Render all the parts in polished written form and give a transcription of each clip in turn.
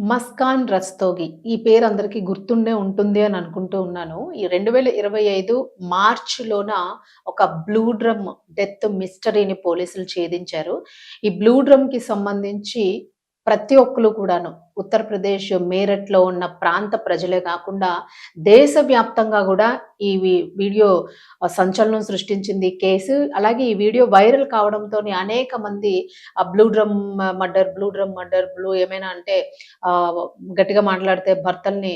మస్కాన్ రస్తోగి. ఈ పేరు అందరికి గుర్తుండే ఉంటుంది అని అనుకుంటూ ఉన్నాను. ఈ 2025 మార్చ్‌లోన ఒక బ్లూ డ్రమ్ డెత్ మిస్టరీని పోలీసులు ఛేదించారు. ఈ బ్లూ డ్రమ్‌కి సంబంధించి ప్రతి ఒక్కళ్ళు కూడాను ఉత్తరప్రదేశ్ మీరట్‌లో ఉన్న ప్రాంత ప్రజలే కాకుండా దేశవ్యాప్తంగా గూడా ఈ వీడియో సంచలనం సృష్టించింది కేసు. అలాగే ఈ వీడియో వైరల్ కావడంతోని అనేక మంది blue drum blue drum murder, blue ఏమైనా అంటే ఆహ్, గట్టిగా మాట్లాడితే భర్తల్ని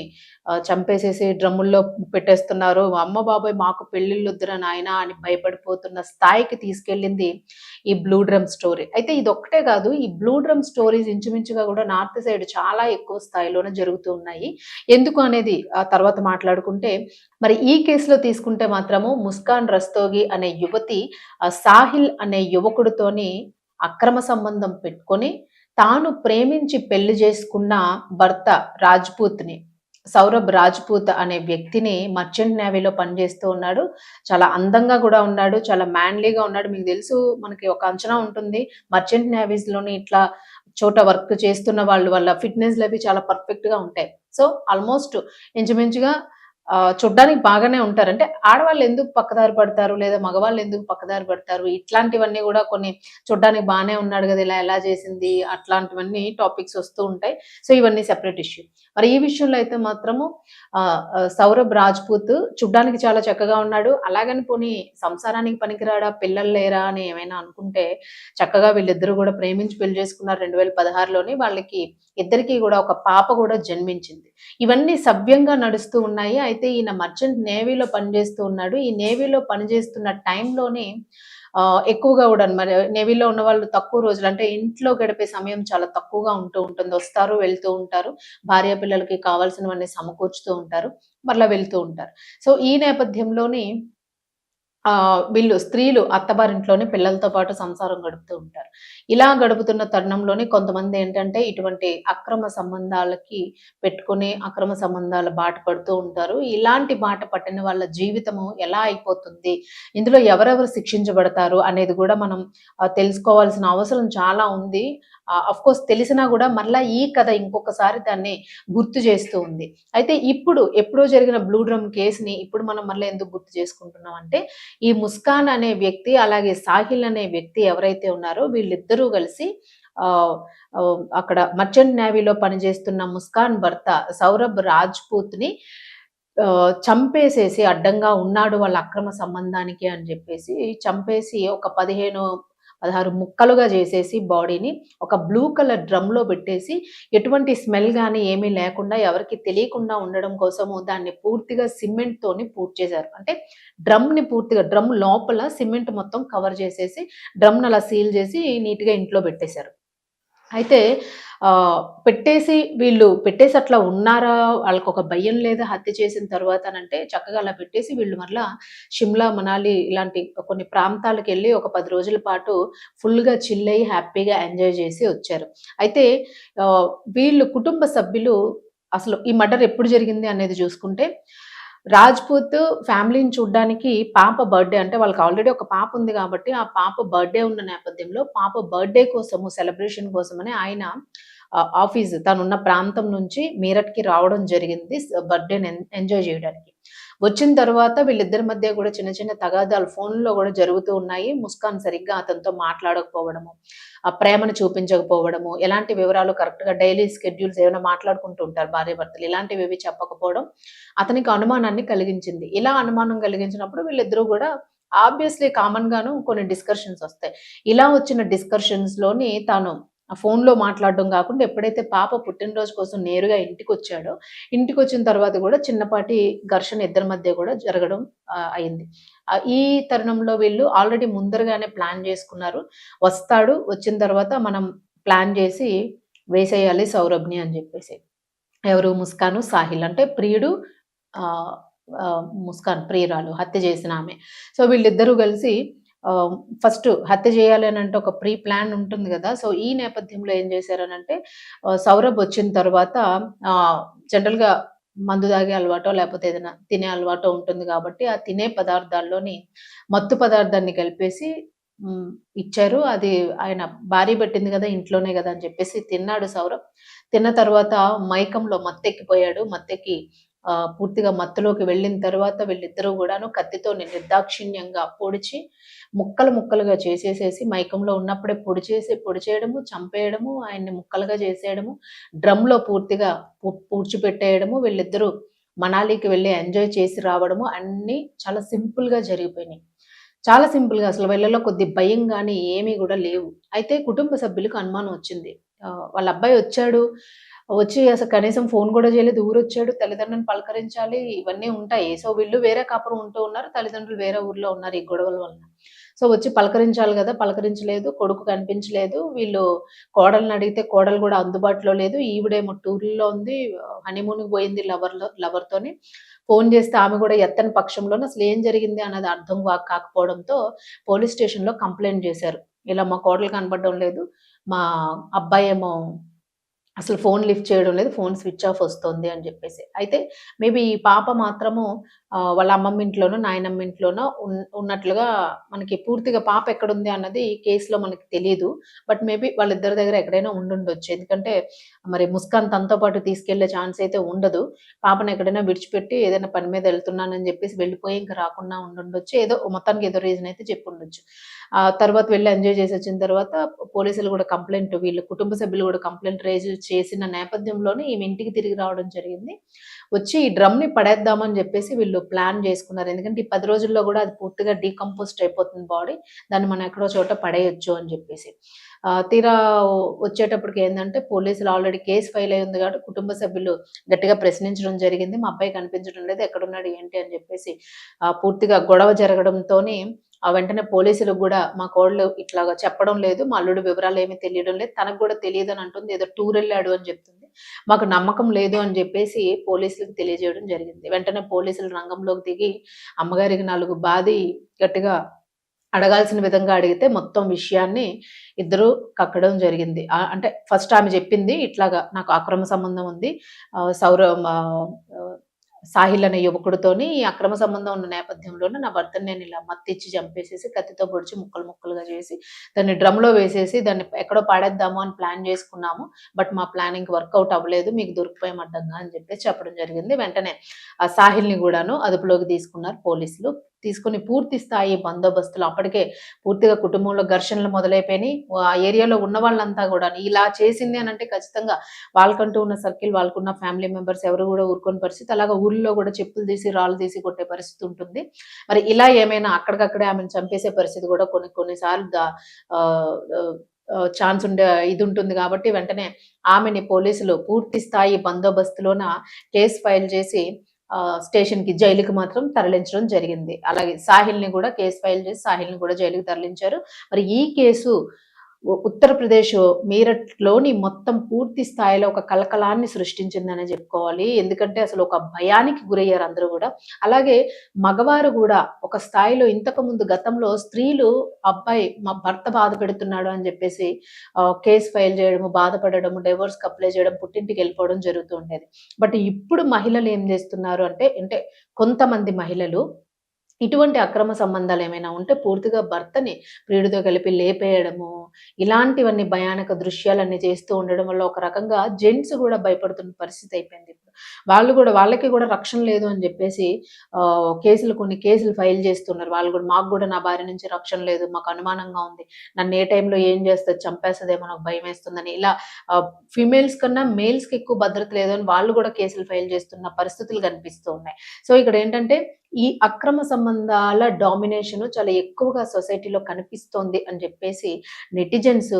చంపేసేసి డ్రమ్ముల్లో పెట్టేస్తున్నారు. అమ్మ బాబోయ్! మాకు పెళ్ళిళ్ళొద్దురా నాయనా అని భయపడిపోతున్న స్థాయికి తీసుకెళ్ళింది ఈ బ్లూ డ్రమ్ స్టోరీ. అయితే ఇదొక్కటే కాదు. ఈ బ్లూ డ్రమ్ స్టోరీస్ ఇంచుమించుగా కూడా నార్త్ సైడ్ చాలా ఎక్కువ స్థాయిలోనే జరుగుతూ ఉన్నాయి. ఎందుకు అనేది తర్వాత మాట్లాడుకుంటే, మరి ఈ కేసులో తీసుకుంటే మాత్రము ముస్కాన్ రస్తోగి అనే యువతి సాహిల్ అనే యువకుడితోని అక్రమ సంబంధం పెట్టుకొని తాను ప్రేమించి పెళ్లి చేసుకున్న భర్త రాజ్‌పూత్‌ని, సౌరభ్ రాజ్‌పూత్ అనే వ్యక్తిని మర్చెంట్ నేవీలో పనిచేస్తూ ఉన్నాడు. చాలా అందంగా గూడా ఉన్నాడు. చాలా మ్యాన్‌లీగా ఉన్నాడు. మీకు తెలుసు మనకి ఒక అంచనా ఉంటుంది. మర్చెంట్ నేవీస్‌లోని ఇట్లా చోట వర్క్ చేస్తున్న వాళ్ళు వాళ్ళ ఫిట్‌నెస్‌లవి చాలా పర్ఫెక్ట్‌గా ఉంటాయి. సో, ఆల్‌మోస్ట్ ఇంచుమించుగా చూడ్డానికి బాగానే ఉంటారు. అంటే ఆడవాళ్ళు ఎందుకు పక్కదారి పడతారు? లేదా మగవాళ్ళు ఎందుకు పక్కదారి పడతారు? ఇట్లాంటివన్నీ గూడా కొన్ని చూడ్డానికి బానే ఉన్నాడు గదా! ఇలా ఎలా చేసింది? అట్లాంటివన్నీ టాపిక్స్ వస్తూ ఉంటాయి. సో, ఇవన్నీ సెపరేట్ ఇష్యూ. మరి ఈ విషయంలో అయితే మాత్రము సౌరభ్ రాజ్‌పూత్ చూడ్డానికి చాలా చక్కగా ఉన్నాడు. అలాగని పోనీ సంసారానికి పనికిరాడా? పిల్లలు లేరా? అని ఏమైనా అనుకుంటే చక్కగా వీళ్ళిద్దరూ గూడా ప్రేమించి పెళ్లి చేసుకున్నారు 2016లోని. వాళ్ళకి ఇద్దరికీ గూడా ఒక పాప గూడా జన్మించింది. ఇవన్నీ సవ్యంగా నడుస్తూ ఉన్నాయి. అయితే ఈయన మర్చెంట్ నేవీలో పనిచేస్తూ ఉన్నాడు. ఈ నేవీలో పనిచేస్తున్న టైంలోనే ఎక్కువగా గూడా మరి నేవీలో ఉన్నవాళ్ళు తక్కువ రోజులు అంటే ఇంట్లో గడిపే సమయం చాలా తక్కువగా ఉంటూ ఉంటుంది. వస్తారు, వెళ్తూ ఉంటారు. భార్య పిల్లలకి కావాల్సినవన్నీ సమకూర్చుతూ ఉంటారు. మరలా వెళ్తూ ఉంటారు. సో, ఈ నేపథ్యంలోని వీళ్ళు స్త్రీలు అత్తవారింట్లోనే పిల్లలతో పాటు సంసారం గడుపుతూ ఉంటారు. ఇలా గడుపుతున్న తరుణంలోనే కొంతమందేంటంటే, ఇటువంటి అక్రమ సంబంధాలకి పెట్టుకొని, అక్రమ సంబంధాల బాట పడుతూ ఉంటారు. ఇలాంటి బాట పట్టిన వాళ్ళ జీవితము ఎలా అయిపోతుంది? ఇందులో ఎవరెవరు శిక్షించబడతారు? అనేది గూడా మనం తెలుసుకోవాల్సిన అవసరం చాలా ఉంది. ఆఫ్‌కోర్స్ తెలిసినా గూడా మరలా ఈ కథ ఇంకొకసారి దాన్ని గుర్తు చేస్తూ ఉంది. అయితే ఇప్పుడు ఎప్పుడో జరిగిన బ్లూ డ్రమ్ కేస్‌ని ఇప్పుడు మనం మళ్ళా ఎందుకు గుర్తు చేసుకుంటున్నాం అంటే, ఈ ముస్కాన్ అనే వ్యక్తి, అలాగే సాహిల్ అనే వ్యక్తి ఎవరైతే ఉన్నారో వీళ్ళిద్దరూ కలిసి ఆహ్, అక్కడ మర్చెంట్ నేవీలో పనిచేస్తున్న ముస్కాన్ భర్త సౌరభ్ రాజ్‌పూత్‌ని చంపేసేసి అడ్డంగా ఉన్నాడు వాళ్ళ అక్రమ సంబంధానికి అని జెప్పేసి చంపేసి ఒక 16 ముక్కలుగా జేసేసి బాడీని ఒక బ్లూ కలర్ డ్రమ్‌లో బెట్టేసి ఎటువంటి స్మెల్ గాని ఏమీ లేకుండా ఎవరికీ తెలియకుండా ఉండడం కోసము దాన్ని పూర్తిగా సిమెంట్‌తోని పూడ్చేశారు. అంటే డ్రమ్ లోపల సిమెంట్ మొత్తం కవర్ జేసేసి డ్రమ్‌నలా సీల్ జేసి నీట్‌గా ఇంట్లో బెట్టేశారు. అయితే పెట్టేసి అట్లా ఉన్నారా? ఆళ్ళకొక భయం లేదా హత్య చేసిన తర్వాతనంటే చక్కగా అలా పెట్టేసి వీళ్ళు మరలా షిమ్లా, మనాలి ఇలాంటి కొన్ని ప్రాంతాలకెళ్ళి ఒక 10 రోజుల పాటు ఫుల్‌గా చిల్ అయ్యి హ్యాపీగా ఎంజాయ్ చేసి వచ్చారు. అయితే వీళ్ళు కుటుంబ సభ్యులు అసలు ఈ మర్డర్ ఎప్పుడు జరిగింది అనేది చూసుకుంటే రాజ్‌పూత్ ఫ్యామిలీని చూడ్డానికి పాప బర్త్‌డే అంటే వాళ్ళకి ఆల్రెడీ ఒక పాప ఉంది గాబట్టి, ఆ పాప బర్త్‌డే ఉన్న నేపథ్యంలో పాప బర్త్‌డే కోసము సెలబ్రేషన్ కోసమని ఆయన తనున్న ప్రాంతం నుంచి మీరట్‌కి రావడం జరిగింది. బర్త్‌డేని ఎంజాయ్ జేయడానికి. వచ్చిన తర్వాత వీళ్ళిద్దరి మధ్య గూడా చిన్న చిన్న తగాదాలు ఫోన్‌లో గూడా జరుగుతూ ఉన్నాయి. ముస్కాన్ సరిగ్గా అతనితో మాట్లాడకపోవడము, ఆ ప్రేమను చూపించకపోవడము, ఎలాంటి వివరాలు కరెక్ట్‌గా డైలీ స్కెడ్యూల్స్ ఏమైనా మాట్లాడుకుంటూ ఉంటారు భార్యాభర్తలు. ఇలాంటివేవి చెప్పకపోవడం అతనికి అనుమానాన్ని కలిగించింది. ఇలా అనుమానం కలిగించినప్పుడు వీళ్ళిద్దరూ గూడా ఆబ్వియస్‌లీ కామన్‌గాను కొన్ని డిస్కషన్స్ ఒస్తాయి. ఇలా వచ్చిన డిస్కషన్స్‌లోని తాను ఫోన్‌లో మాట్లాడడం గాకుండా ఎప్పుడైతే పాప పుట్టినరోజు కోసం నేరుగా ఇంటికొచ్చాడో, ఇంటికొచ్చిన తర్వాత గూడా చిన్నపాటి ఘర్షణ ఇద్దరి మధ్య గూడా జరగడం అయింది. ఈ తరుణంలో వీళ్ళు ఆల్రెడీ ముందరగానే ప్లాన్ జేసుకున్నారు. వచ్చిన తర్వాత మనం ప్లాన్ జేసి వేసేయాలి సౌరభ్‌ని అని జెప్పేసి. ఎవరు? ముస్కాను, సాహిల్. అంటే ప్రియుడు ఆహ్, ముస్కాన్ ప్రియురాలు హత్య చేసిన ఆమె. సో, వీళ్ళిద్దరూ కలిసి ఆహ్, ఫస్ట్ హత్య చేయాలి అనంటే ఒక ప్రీ ప్లాన్ ఉంటుంది గదా! సో, ఈ నేపథ్యంలో ఏం చేశారనంటే సౌరభ్ వచ్చిన తర్వాత ఆహ్, జనరల్‌గా మందు తాగే అలవాటో, లేపోతే ఏదైనా తినే అలవాటో ఉంటుంది గాబట్టి, ఆ తినే పదార్థాల్లోని మత్తు పదార్థాన్ని కలిపేసి హ్మ్. ఇచ్చారు. అది ఆయన భార్య పెట్టింది గదా! ఇంట్లోనే గదా! అని చెప్పేసి తిన్నాడు సౌరభ్. తిన్న తర్వాత మైకంలో మత్తెక్కిపోయాడు. మత్తెక్కి పూర్తిగా మత్తులోకి వెళ్ళిన తర్వాత వీళ్ళిద్దరూ గూడాను కత్తితోని నిర్దాక్షిణ్యంగా పొడిచి, ముక్కలు ముక్కలుగా చేసేసేసి మైకంలో ఉన్నప్పుడే పొడి చేయడము, చంపేయడము, ఆయన్ని ముక్కలుగా చేసేయడము, డ్రమ్‌లో పూర్తిగా పూడ్చిపెట్టేయడము. వీళ్ళిద్దరూ మనాలికి వెళ్లి ఎంజాయ్ చేసి రావడము అన్నీ చాలా సింపుల్‌గా జరిగిపోయినాయి. చాలా సింపుల్‌గా అసలు వీళ్ళలో కొద్ది భయం గాని ఏమి గూడా లేవు. అయితే కుటుంబ సభ్యులకు అనుమానం వచ్చింది. వాళ్ళ అబ్బాయి వచ్చాడు. వచ్చి అసలు కనీసం ఫోను గూడా చేయలేదు. ఊరొచ్చాడు. తల్లిదండ్రులను పలకరించాలి. ఇవన్నీ ఉంటాయి. సో, వీళ్ళు వేరే కాపురం ఉంటూ ఉన్నారు. తల్లిదండ్రులు వేరే ఊర్లో ఉన్నారు ఈ గొడవల వలన. సో, వచ్చి పలకరించాలి గదా! పలకరించలేదు. కొడుకు కనిపించలేదు. వీళ్ళు కోడల్ని అడిగితే కోడలు గూడా అందుబాటులో లేదు. ఈవిడేమో టూర్‌లో ఉంది. హనీమూన్‌కి పోయింది లవర్‌తోని. ఫోను జేస్తే ఆమె గూడా ఎత్తని పక్షంలోను అసలేం జరిగింది అన్నది అర్థం కాకపోవడంతో పోలీస్ స్టేషన్‌లో కంప్లెయింట్ జేశారు. ఇలా మా కోడలు కనపడడం లేదు. మా అబ్బాయేమో అసలు ఫోన్ లిఫ్ట్ చేయడం లేదు. ఫోన్ స్విచ్ ఆఫ్ ఒస్తోంది అని జెప్పేసి. అయితే మేబీ ఈ పాప మాత్రము వాళ్ళ అమ్మమ్మ ఇంట్లోనో, నాయనమ్మ ఇంట్లోనో ఉన్నట్లుగా మనకి పూర్తిగా పాప ఎక్కడుంది అన్నది కేస్‌లో మనకి తెలీదు. బట్ మేబీ వాళ్ళిద్దరి దగ్గర ఎక్కడైనా ఉండుండొచ్చు. ఎందుకంటే మరి ముస్కాన్ తనతో పాటు తీసుకెళ్ళే ఛాన్స్ అయితే ఉండదు. పాపను ఎక్కడైనా విడిచిపెట్టి ఏదైనా పని మీద ఎళ్తున్నానని జెప్పేసి వెళ్ళిపోయి ఇంక రాకుండా ఉండుండొచ్చు. ఏదో మొత్తానికి ఏదో రీజన్ అయితే చెప్పుండొచ్చు. తర్వాత వెళ్లి ఎంజాయ్ చేసొచ్చిన తర్వాత పోలీసులు గూడా వీళ్ళ కుటుంబ సభ్యులు గూడా కంప్లెయింట్ రైజ్ చేసిన నేపథ్యంలోనే ఈమె ఇంటికి తిరిగి రావడం జరిగింది. వచ్చి ఈ డ్రమ్‌ని పడేద్దామని జెప్పేసి వీళ్ళు ప్లాన్ జేసుకున్నారు. ఎందుకంటే ఈ 10 రోజుల్లో గూడా అది పూర్తిగా డీకంపోస్ట్ అయిపోతుంది బాడీ. దాన్ని మనం ఎక్కడో చోట పడేయొచ్చు అని జెప్పేసి. తీరా వచ్చేటప్పటికి ఏందంటే పోలీసులు ఆల్రెడీ కేస్ ఫైల్ అయ్యి ఉంది కాబట్టి కుటుంబ సభ్యులు గట్టిగా ప్రశ్నించడం జరిగింది. మా అబ్బాయి కనిపించడం లేదు. ఎక్కడున్నాడు ఏంటి అని జెప్పేసి పూర్తిగా గొడవ జరగడంతోని వెంటనే పోలీసులకు గూడా మా కోడలు ఇట్లాగా చెప్పడం లేదు. మా అల్లుడు వివరాలేమి తెలియడం లేదు. తనకు గూడా తెలీదని అంటుంది. ఏదో టూరెళ్ళాడు అని జెప్తుంది. మాకు నమ్మకం లేదు అని జెప్పేసి పోలీసులకు తెలియజేయడం జరిగింది. వెంటనే పోలీసులు రంగంలోకి దిగి అమ్మగారికి 4 బాది గట్టిగా అడగాల్సిన విధంగా అడిగితే మొత్తం విషయాన్ని ఇద్దరు కక్కడం జరిగింది. అంటే ఫస్ట్ ఆమె జెప్పింది ఇట్లాగా నాకు అక్రమ సంబంధం ఉంది. ఆహ్, సౌర మా ఆహ్, సాహిల్ అనే యువకుడితోని ఈ అక్రమ సంబంధం ఉన్న నేపథ్యంలోనే నా భర్తని నేను ఇలా మత్తిచ్చి చంపేసేసి, కత్తితో పొడిచి ముక్కలు ముక్కలుగా చేసి, దాన్ని డ్రమ్‌లో వేసేసి దాన్ని ఎక్కడో పాడేద్దాము అని ప్లాన్ చేసుకున్నాము. బట్ మా ప్లానింగ్ వర్కౌట్ అవ్వలేదు. మీకు దొరికిపోయాం అడ్డంగా అని చెప్పేసి చెప్పడం జరిగింది. వెంటనే ఆ సాహిల్‌ని గూడాను అదుపులోకి తీసుకున్నారు పోలీసులు. తీసుకొని పూర్తి స్థాయి బందోబస్తులు అప్పటికే పూర్తిగా కుటుంబంలో ఘర్షణలు మొదలైపోయినాయి. ఆ ఏరియాలో ఉన్న వాళ్ళంతా గూడాను ఇలా చేసింది అనంటే ఖచ్చితంగా వాళ్ళకంటూ ఉన్న సర్కిల్, వాళ్ళకున్న ఫ్యామిలీ మెంబర్స్ ఎవరు గూడా ఊరుకోని పరిస్థితి. అలాగా ఊర్లో గూడా చెప్పులు తీసి, రాళ్ళు తీసి కొట్టే పరిస్థితి ఉంటుంది. మరి ఇలా ఏమైనా అక్కడికక్కడే ఆమెను చంపేసే పరిస్థితి గూడా కొన్ని కొన్ని సార్లు ఆహ్, ఛాన్స్ ఉండే ఇదుంటుంది గాబట్టి వెంటనే ఆమెని పోలీసులు పూర్తి స్థాయి బందోబస్తులోన కేస్ ఫైల్ చేసి స్టేషన్‌కి, జైలుకి మాత్రం తరలించడం జరిగింది. అలాగే సాహిల్‌ని గూడా కేస్ ఫైల్ చేసి సాహిల్‌ని గూడా జైలుకి తరలించారు. మరి ఈ కేసు ఉత్తరప్రదేశ్ మీరట్‌లోని మొత్తం పూర్తి స్థాయిలో ఒక కలకలాన్ని సృష్టించిందనే జెప్పుకోవాలి. ఎందుకంటే అసలు ఒక భయానికి గురయ్యారు అందరూ గూడా. అలాగే మగవారు గూడా ఒక స్థాయిలో ఇంతకుముందు గతంలో స్త్రీలు అబ్బాయి మా భర్త బాధ పెడుతున్నాడు అని జెప్పేసి కేస్ ఫైల్ జేయడము, బాధపడడము, డైవోర్స్‌కి అప్లై జేయడం, పుట్టింటికెళ్ళిపోవడం జరుగుతూ ఉండేది. బట్ ఇప్పుడు మహిళలు ఏం జేస్తున్నారు అంటే కొంతమంది మహిళలు ఇటువంటి అక్రమ సంబంధాలేమైనా ఉంటే పూర్తిగా భర్తని ప్రియుడితో కలిపి లేపేయడము, ఇలాంటివన్నీ భయానక దృశ్యాలన్నీ చేస్తూ ఉండడం వల్ల ఒక రకంగా జెంట్స్ గూడా భయపడుతున్న పరిస్థితి అయిపోయిందిప్పుడు. వాళ్ళకి గూడా రక్షణ లేదు అని జెప్పేసి కొన్ని కేసులు ఫైల్ జేస్తున్నారు. వాళ్ళు గూడా మాకు గూడా నా భార్య నుంచి రక్షణ లేదు. మాకు అనుమానంగా ఉంది. నన్ను ఏ టైంలో ఏం జేస్తది చంపేస్తదేమో నాకు భయమేస్తుందని ఇలా ఆహ్, ఫీమేల్స్ కన్నా మేల్స్‌కి ఎక్కువ భద్రత లేదని వాళ్ళు గూడా కేసులు ఫైల్ జేస్తున్న పరిస్థితులు కనిపిస్తూ ఉన్నాయి. సో, ఇక్కడేంటంటే ఈ అక్రమ సంబంధాల డామినేషను చాలా ఎక్కువగా సొసైటీలో కనిపిస్తోంది అని జెప్పేసి నెటిజన్స్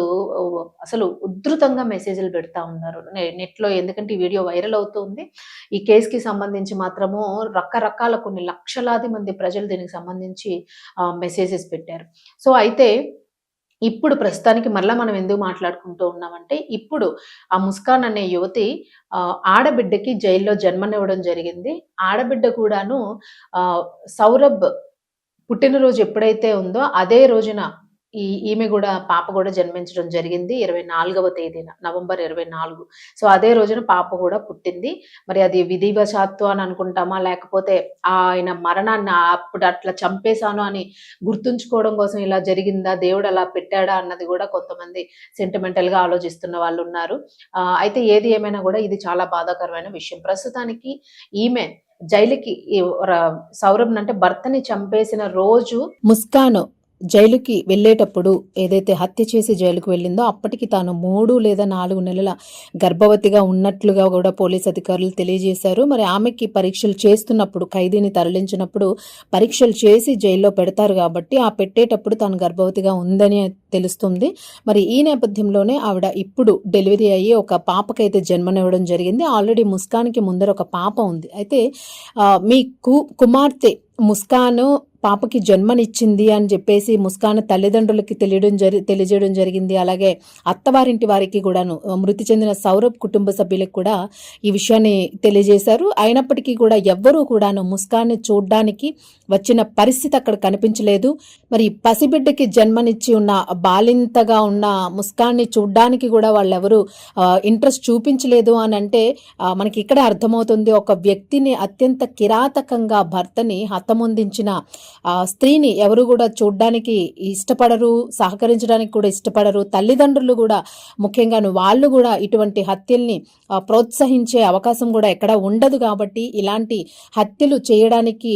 అసలు ఉధృతంగా మెసేజ్‌లు పెడతా ఉన్నారు. నెట్‌లో ఎందుకంటే ఈ వీడియో వైరల్ అవుతుంది. ఈ కేస్‌కి సంబంధించి మాత్రము రకరకాల కొన్ని లక్షలాది మంది ప్రజలు దీనికి సంబంధించి మెసేజెస్ పెట్టారు. సో, అయితే ఇప్పుడు ప్రస్తుతానికి మరలా మనం ఎందుకు మాట్లాడుకుంటూ ఉన్నామంటే, ఇప్పుడు ఆ ముస్కాన్ అనే యువతి ఆడబిడ్డకి జైల్లో జన్మనివ్వడం జరిగింది. ఆడబిడ్డ కూడాను సౌరభ్ పుట్టినరోజు ఎప్పుడైతే ఉందో అదే రోజున ఈమె గూడా పాప గూడా జన్మించడం జరిగింది 24వ తేదీన నవంబర్ 24. సో, అదే రోజున పాప గూడా పుట్టింది. మరి అది విధివశాత్తు అని అనుకుంటామా? లేకపోతే ఆయన మరణాన్ని అప్పుడు అట్లా చంపేసాను అని గుర్తుంచుకోవడం కోసం ఇలా జరిగిందా? దేవుడు అలా పెట్టాడా? అన్నది గూడా కొంతమంది సెంటిమెంటల్‌గా ఆలోచిస్తున్న వాళ్ళున్నారు. అయితే ఏది ఏమైనా గూడా ఇది చాలా బాధాకరమైన విషయం. ప్రస్తుతానికి ఈమె జైలుకి ఈ ర సౌరభ్‌నంటే భర్తని చంపేసిన రోజు ముస్కాన్ జైలుకి వెళ్ళేటప్పుడు ఏదైతే హత్య చేసి జైలుకి వెళ్ళిందో అప్పటికి తాను 3 లేదా 4 నెలల గర్భవతిగా ఉన్నట్లుగా కూడా పోలీస్ అధికారులు తెలియజేశారు. మరి ఆమెకి పరీక్షలు చేస్తున్నప్పుడు ఖైదీని తరలించినప్పుడు పరీక్షలు చేసి జైల్లో పెడతారు కాబట్టి ఆ పెట్టేటప్పుడు తాను గర్భవతిగా ఉందని తెలుస్తుంది. మరి ఈ నేపథ్యంలోనే ఆవిడ ఇప్పుడు డెలివరీ అయ్యి ఒక పాపకైతే జన్మనివ్వడం జరిగింది. ఆల్రెడీ ముస్కాన్కి ముందర ఒక పాప ఉంది. అయితే మీ కుమార్తె ముస్కాన్ పాపకి జన్మనిచ్చింది అని చెప్పేసి ముస్కాన్ తల్లిదండ్రులకి తెలియజేయడం జరిగింది. అలాగే అత్తవారింటి వారికి కూడాను మృతి చెందిన సౌరభ్ కుటుంబ సభ్యులకు కూడా ఈ విషయాన్ని తెలియజేశారు. అయినప్పటికీ కూడా ఎవ్వరూ కూడాను ముస్కాన్ని చూడ్డానికి వచ్చిన పరిస్థితి అక్కడ కనిపించలేదు. మరి పసిబిడ్డకి జన్మనిచ్చి ఉన్న బాలింతగా ఉన్న ముస్కాన్ని చూడ్డానికి కూడా వాళ్ళెవరూ ఇంట్రెస్ట్ చూపించలేదు అని అంటే మనకి ఇక్కడే అర్థమవుతుంది. ఒక వ్యక్తిని అత్యంత కిరాతకంగా భర్తని హతమొందించిన స్త్రీని ఎవరు కూడా చూడ్డానికి ఇష్టపడరు, సహకరించడానికి కూడా ఇష్టపడరు. తల్లిదండ్రులు కూడా ముఖ్యంగా వాళ్ళు కూడా ఇటువంటి హత్యల్ని ప్రోత్సహించే అవకాశం కూడా ఎక్కడ ఉండదు. కాబట్టి ఇలాంటి హత్యలు చేయడానికి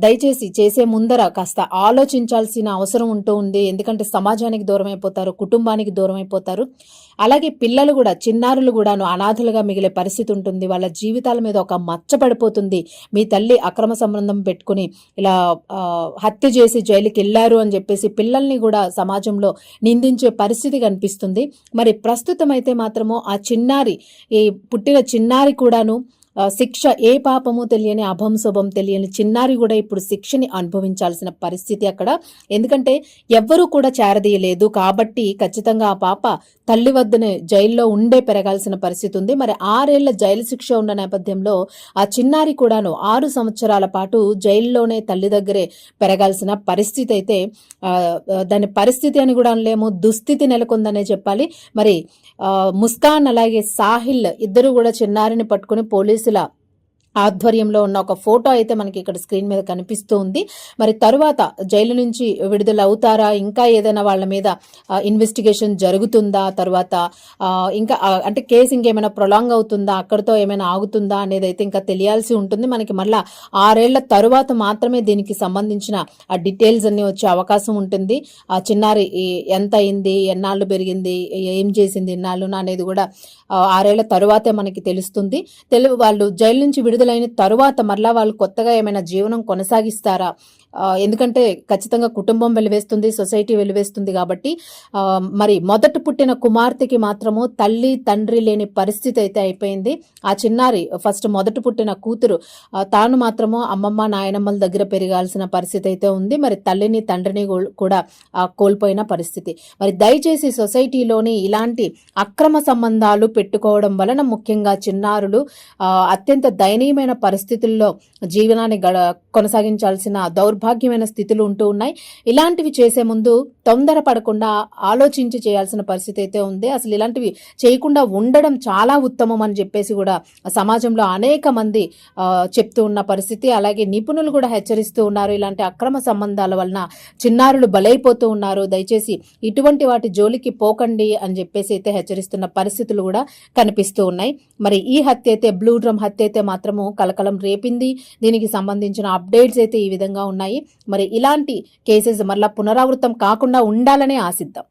దయచేసి చేసే ముందర కాస్త ఆలోచించాల్సిన అవసరం ఉంటూ ఉంది. ఎందుకంటే సమాజానికి దూరం అయిపోతారు, కుటుంబానికి దూరం అయిపోతారు. అలాగే పిల్లలు కూడా చిన్నారులు కూడాను అనాథలుగా మిగిలే పరిస్థితి ఉంటుంది. వాళ్ళ జీవితాల మీద ఒక మచ్చ పడిపోతుంది. మీ తల్లి అక్రమ సంబంధం పెట్టుకుని ఇలా హత్య చేసి జైలుకి వెళ్ళారు అని చెప్పేసి పిల్లల్ని కూడా సమాజంలో నిందించే పరిస్థితి కనిపిస్తుంది. మరి ప్రస్తుతం అయితే మాత్రము ఆ చిన్నారి ఈ పుట్టిన చిన్నారి కూడాను శిక్ష ఏ పాపము తెలియని అభంశుభం తెలియని చిన్నారి కూడా ఇప్పుడు శిక్షని అనుభవించాల్సిన పరిస్థితి అక్కడ. ఎందుకంటే ఎవ్వరూ కూడా చేరదీయలేదు కాబట్టి ఖచ్చితంగా ఆ పాప తల్లి వద్దనే జైల్లో ఉండే పెరగాల్సిన పరిస్థితి ఉంది. మరి 6 ఏళ్ల జైలు శిక్ష ఉన్న నేపథ్యంలో ఆ చిన్నారి కూడాను 6 సంవత్సరాల పాటు జైల్లోనే తల్లి దగ్గరే పెరగాల్సిన పరిస్థితి అయితే దాని పరిస్థితి అని కూడా అనలేము, దుస్థితి నెలకొందనే చెప్పాలి. మరి ముస్కాన్ అలాగే సాహిల్ ఇద్దరు కూడా చిన్నారిని పట్టుకుని పోలీసుల ఆధ్వర్యంలో ఉన్న ఒక ఫోటో అయితే మనకి ఇక్కడ స్క్రీన్ మీద కనిపిస్తూ ఉంది. మరి తరువాత జైలు నుంచి విడుదల అవుతారా, ఇంకా ఏదైనా వాళ్ళ మీద ఇన్వెస్టిగేషన్ జరుగుతుందా, తర్వాత ఇంకా అంటే కేసు ఇంకేమైనా ప్రొలాంగ్ అవుతుందా, అక్కడితో ఏమైనా ఆగుతుందా అనేది అయితే ఇంకా తెలియాల్సి ఉంటుంది. మనకి మళ్ళా 6 ఏళ్ల తరువాత మాత్రమే దీనికి సంబంధించిన ఆ డీటెయిల్స్ అన్ని వచ్చే అవకాశం ఉంటుంది. ఆ చిన్నారి ఎంత అయింది, ఎన్నాళ్ళు పెరిగింది, ఏం చేసింది ఇన్నాళ్ళు అనేది కూడా 6 ఏళ్ల తరువాతే మనకి తెలుస్తుంది. వాళ్ళు జైలు నుంచి విడుదలైన తరువాత మరలా వాళ్ళు కొత్తగా ఏమైనా జీవనం కొనసాగిస్తారా? ఎందుకంటే ఖచ్చితంగా కుటుంబం వెలివేస్తుంది, సొసైటీ వెలివేస్తుంది. కాబట్టి మరి మొదట పుట్టిన కుమార్తెకి మాత్రము తల్లి తండ్రి లేని పరిస్థితి అయితే అయిపోయింది. ఆ చిన్నారి ఫస్ట్ మొదట పుట్టిన కూతురు తాను మాత్రము అమ్మమ్మ నాయనమ్మల దగ్గర పెరగాల్సిన పరిస్థితి అయితే ఉంది. మరి తల్లిని తండ్రిని కూడా కోల్పోయిన పరిస్థితి. మరి దయచేసి సొసైటీలోని ఇలాంటి అక్రమ సంబంధాలు పెట్టుకోవడం వలన ముఖ్యంగా చిన్నారులు అత్యంత దయనీయమైన పరిస్థితుల్లో జీవనాన్ని కొనసాగించాల్సిన దౌర్భాగ్యమైన స్థితులు ఉంటూ ఉన్నాయి. ఇలాంటివి చేసే ముందు తొందర పడకుండా ఆలోచించి చేయాల్సిన పరిస్థితి అయితే ఉంది. అసలు ఇలాంటివి చేయకుండా ఉండడం చాలా ఉత్తమం అని చెప్పేసి కూడా సమాజంలో అనేక మంది చెప్తూ ఉన్న పరిస్థితి. అలాగే నిపుణులు కూడా హెచ్చరిస్తూ ఉన్నారు, ఇలాంటి అక్రమ సంబంధాల వలన చిన్నారులు బలైపోతూ ఉన్నారు, దయచేసి ఇటువంటి వాటి జోలికి పోకండి అని చెప్పేసి అయితే హెచ్చరిస్తున్న పరిస్థితులు కూడా కనిపిస్తూ ఉన్నాయి. మరి ఈ హత్య అయితే బ్లూ డ్రమ్ హత్య అయితే మాత్రము కలకలం రేపింది. దీనికి సంబంధించిన అప్డేట్స్ అయితే ఈ విధంగా ఉన్నాయి. మరి ఇలాంటి కేసెస్ మరలా పునరావృతం కాకుండా ఉండాలని ఆశిద్దాం.